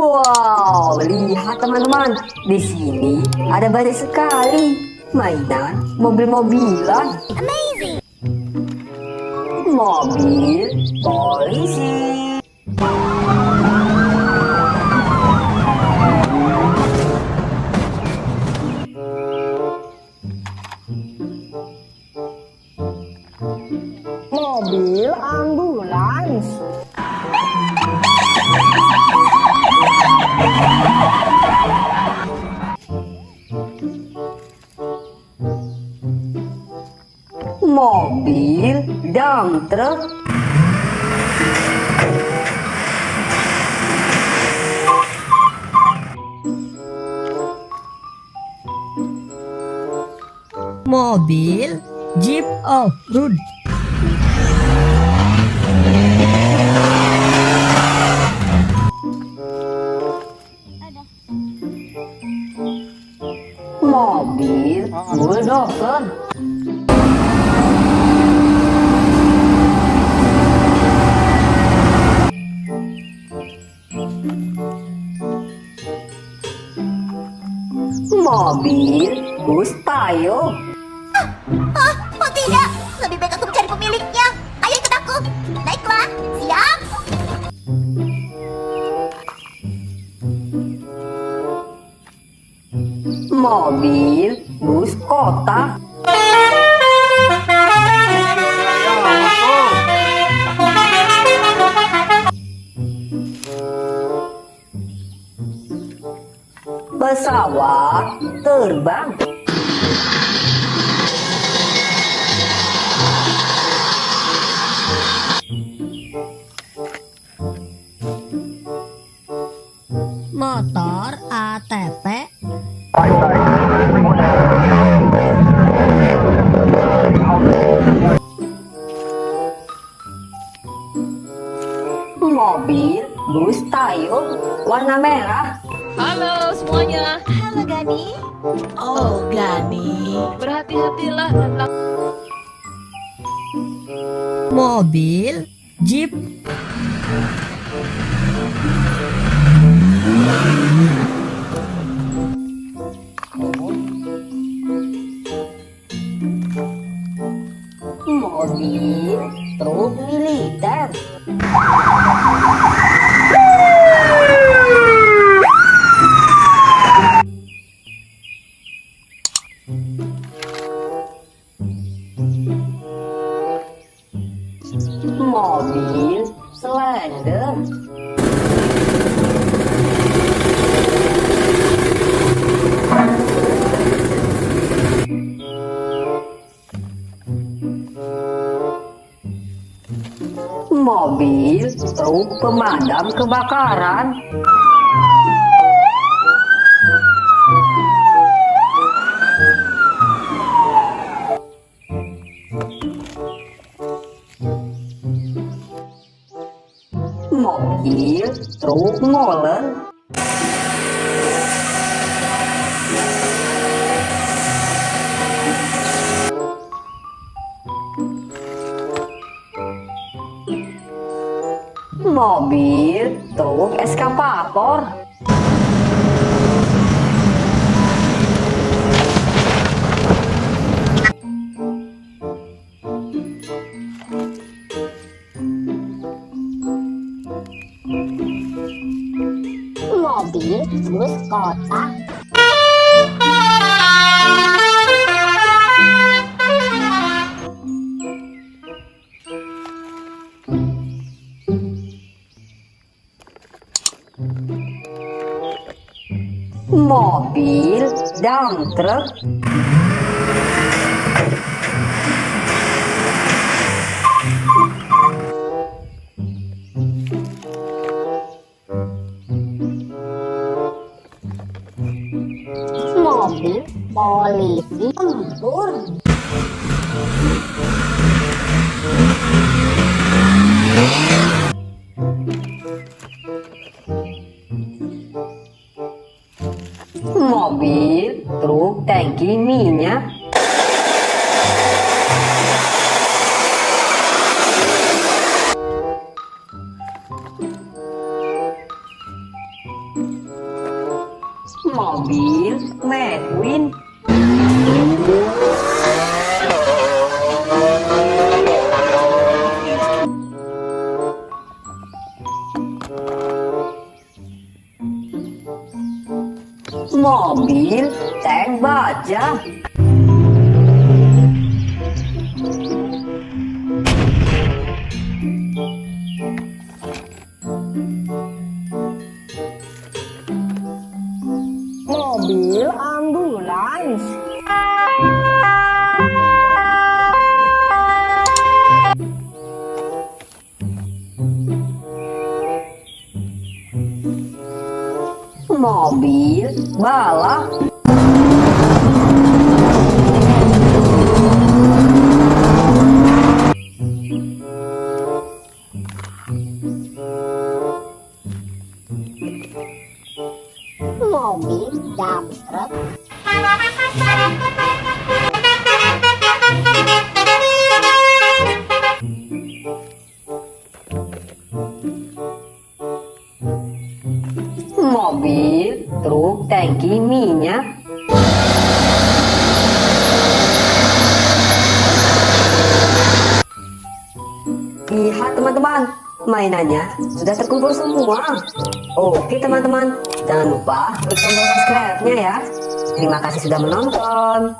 Wow, lihat teman-teman, di sini ada banyak sekali mainan mobil-mobilan. Amazing! Mobil polisi. Mobil ambulans. Mobil dump truck. Mobil Jeep Off-Road. Mobil bulldozer. Mobil bus tayo. Oh tidak, lebih baik aku mencari pemiliknya. Ayo ikut aku. Baiklah, siap. Mobil bus kota. Pesawat terbang. Motor ATV. Mobil bus tayo warna merah. Halo semuanya. Halo Gani. Oh Gani, berhati-hatilah dan Mobil Jeep. Mobil truk militer. Mobil Slender. Mobil truk pemadam kebakaran. Mobil truk molen. Mobil truk eskavator. Mobil bus kota. Mobil dump truck. Mobil polisi tempur. Mobil truk tangki minyak. mobil McQueen, mobil tank baja, mobil ambulans, mobil balap, Mobil dump truck. mobil truk tangki minyak, lihat teman-teman, mainannya sudah terkumpul semua. Oke teman-teman, jangan lupa klik tombol subscribe-nya ya. Terima kasih sudah menonton.